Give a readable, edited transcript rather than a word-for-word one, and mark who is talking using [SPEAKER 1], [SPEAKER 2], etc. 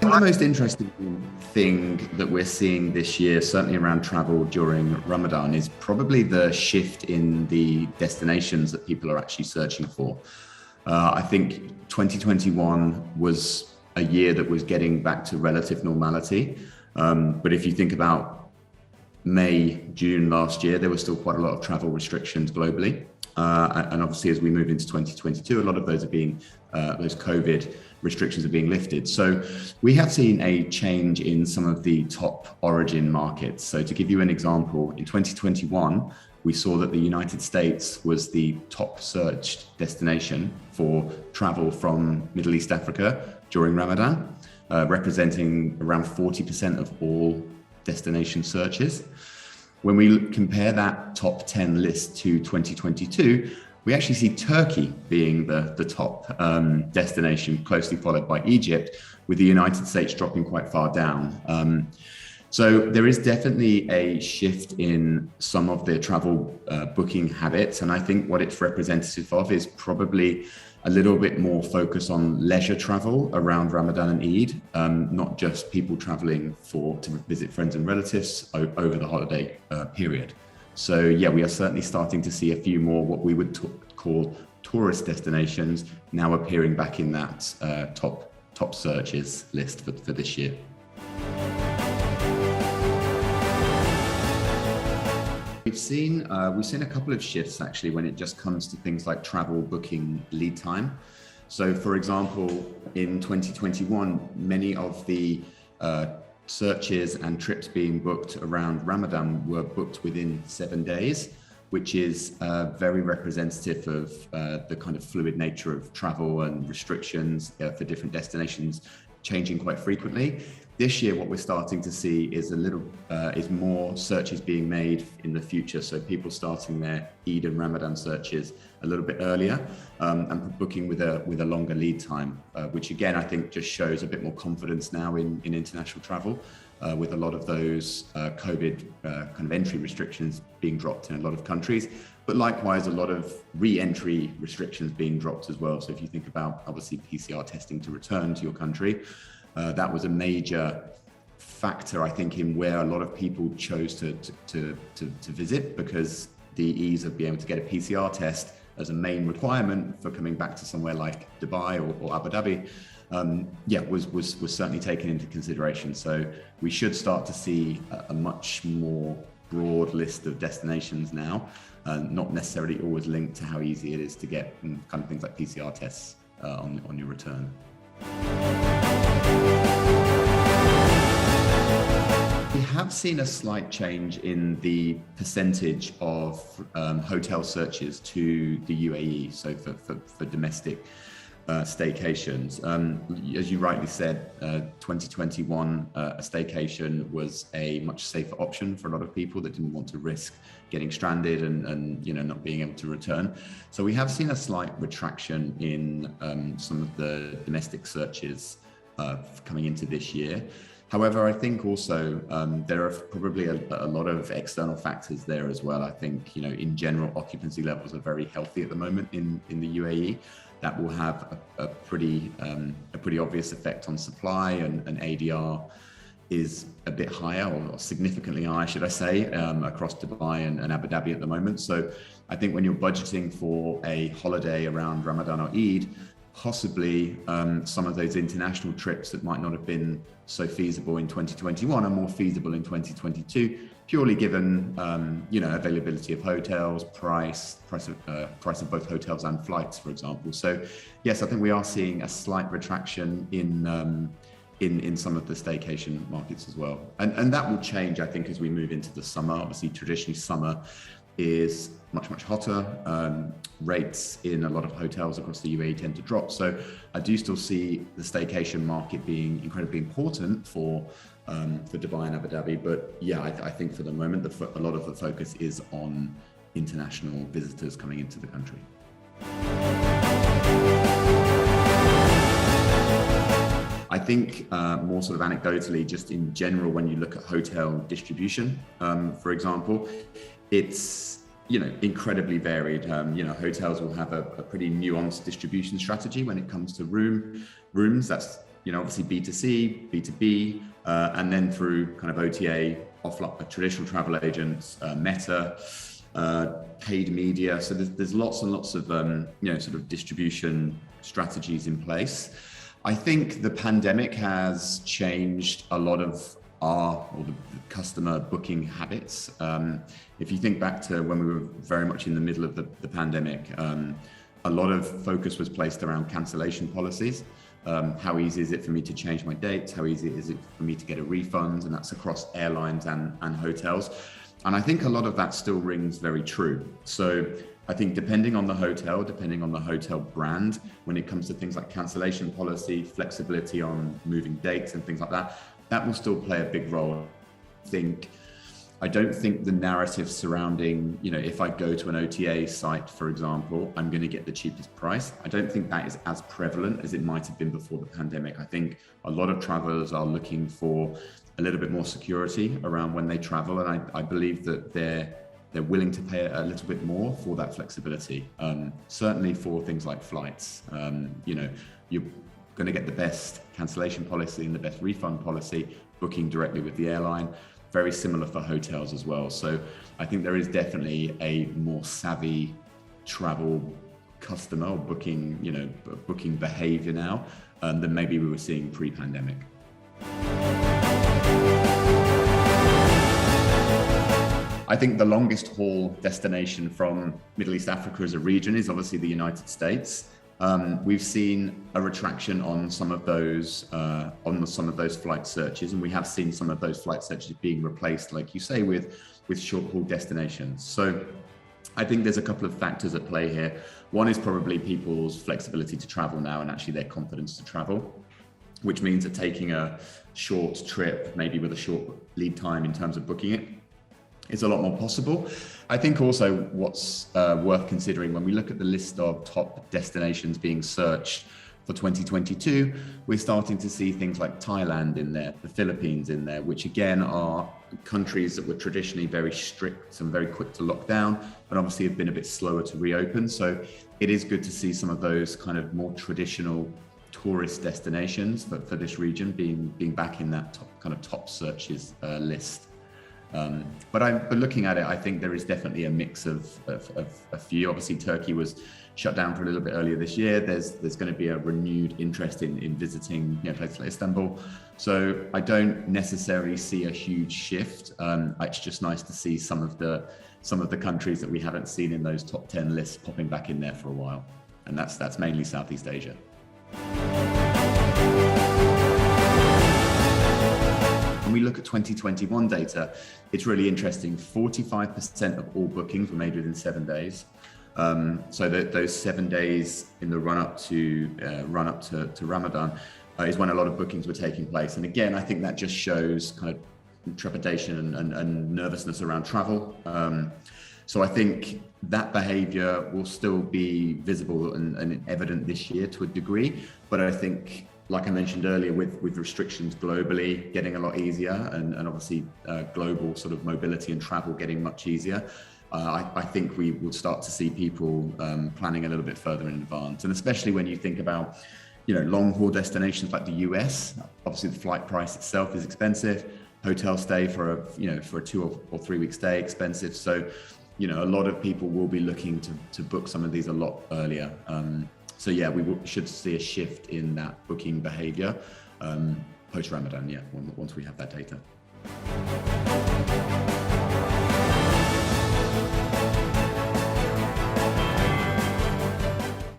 [SPEAKER 1] think the most interesting thing that we're seeing this year, certainly around travel during Ramadan, is probably the shift in the destinations that people are actually searching for. I think 2021 was a year that was getting back to relative normality. But if you think about May, June last year, there was still quite a lot of travel restrictions globally. And obviously, as we move into 2022, a lot of those those COVID restrictions are being lifted. So we have seen a change in some of the top origin markets. So to give you an example, in 2021, we saw that the United States was the top searched destination for travel from Middle East Africa during Ramadan, representing around 40% of all destination searches. When we compare that top 10 list to 2022, we actually see Turkey being the top destination, closely followed by Egypt, with the United States dropping quite far down. So there is definitely a shift in some of the travel booking habits. And I think what it's representative of is probably a little bit more focus on leisure travel around Ramadan and Eid, not just people traveling to visit friends and relatives over the holiday period. So yeah, we are certainly starting to see a few more what we would call tourist destinations now appearing back in that top searches list for this year. We've seen a couple of shifts actually when it just comes to things like travel booking lead time. So for example, in 2021, many of the searches and trips being booked around Ramadan were booked within 7 days, which is very representative of the kind of fluid nature of travel and restrictions for different destinations changing quite frequently. This year, what we're starting to see is is more searches being made in the future. So people starting their Eid and Ramadan searches a little bit earlier and booking with a longer lead time, which again, I think just shows a bit more confidence now in international travel with a lot of those COVID kind of entry restrictions being dropped in a lot of countries. But likewise, a lot of re-entry restrictions being dropped as well. So if you think about obviously PCR testing to return to your country, that was a major factor, I think, in where a lot of people chose to visit, because the ease of being able to get a PCR test as a main requirement for coming back to somewhere like Dubai or Abu Dhabi, was certainly taken into consideration. So we should start to see a much more broad list of destinations now, not necessarily always linked to how easy it is to get kind of things like PCR tests on your return. We have seen a slight change in the percentage of hotel searches to the UAE, so for domestic staycations. As you rightly said, 2021, a staycation was a much safer option for a lot of people that didn't want to risk getting stranded and not being able to return. So we have seen a slight retraction in some of the domestic searches coming into this year. However, I think also there are probably a lot of external factors there as well. I think, in general, occupancy levels are very healthy at the moment in the UAE. That will have a pretty obvious effect on supply, and ADR is a bit higher, or significantly higher, should I say, across Dubai and Abu Dhabi at the moment. So I think when you're budgeting for a holiday around Ramadan or Eid, possibly some of those international trips that might not have been so feasible in 2021 are more feasible in 2022, purely given availability of hotels, price of both hotels and flights, for example. So yes, I think we are seeing a slight retraction in some of the staycation markets as well, and that will change, I think, as we move into the summer. Obviously, traditionally summer is much hotter. Rates in a lot of hotels across the UAE tend to drop. So I do still see the staycation market being incredibly important for Dubai and Abu Dhabi. But yeah, I think for the moment, a lot of the focus is on international visitors coming into the country. I think more sort of anecdotally, just in general, when you look at hotel distribution, for example, it's incredibly varied. Hotels will have a pretty nuanced distribution strategy when it comes to rooms. That's obviously B2C, B2B, and then through kind of OTA, offline, traditional travel agents, Meta, paid media. So there's lots and lots of, sort of distribution strategies in place. I think the pandemic has changed a lot of the customer booking habits. If you think back to when we were very much in the middle of the pandemic, a lot of focus was placed around cancellation policies. How easy is it for me to change my dates? How easy is it for me to get a refund? And that's across airlines and hotels. And I think a lot of that still rings very true. So I think depending on the hotel brand, when it comes to things like cancellation policy, flexibility on moving dates and things like that, that will still play a big role. I don't think the narrative surrounding, if I go to an OTA site, for example, I'm going to get the cheapest price. I don't think that is as prevalent as it might have been before the pandemic. I think a lot of travelers are looking for a little bit more security around when they travel. And I believe that they're willing to pay a little bit more for that flexibility. Certainly for things like flights, you're going to get the best cancellation policy and the best refund policy booking directly with the airline. Very similar for hotels as well. So I think there is definitely a more savvy travel customer or booking behavior now than maybe we were seeing pre-pandemic. I think the longest haul destination from Middle East Africa as a region is obviously the United States. We've seen a retraction on some of those flight searches, and we have seen some of those flight searches being replaced, like you say, with short haul destinations. So I think there's a couple of factors at play here. One is probably people's flexibility to travel now and actually their confidence to travel, which means that taking a short trip, maybe with a short lead time in terms of booking it, is a lot more possible. I think also what's worth considering when we look at the list of top destinations being searched for 2022, we're starting to see things like Thailand in there, the Philippines in there, which again are countries that were traditionally very strict and very quick to lock down, but obviously have been a bit slower to reopen. So it is good to see some of those kind of more traditional tourist destinations for this region being back in that top searches list. But looking at it, I think there is definitely a mix of a few. Obviously, Turkey was shut down for a little bit earlier this year. There's going to be a renewed interest in visiting places like Istanbul. So I don't necessarily see a huge shift. It's just nice to see some of the countries that we haven't seen in those top 10 lists popping back in there for a while, and that's mainly Southeast Asia. When we look at 2021 data, it's really interesting. 45% of all bookings were made within 7 days. So those 7 days in the run up to Ramadan is when a lot of bookings were taking place. And again, I think that just shows kind of trepidation and nervousness around travel. So I think that behavior will still be visible and evident this year to a degree. But I think, like I mentioned earlier, with restrictions globally getting a lot easier and obviously global sort of mobility and travel getting much easier, I think we will start to see people planning a little bit further in advance. And especially when you think about, long haul destinations like the US, obviously the flight price itself is expensive. Hotel stay for a 2 or 3 week stay expensive. So, a lot of people will be looking to book some of these a lot earlier. So yeah, we should see a shift in that booking behavior post-Ramadan, once we have that data.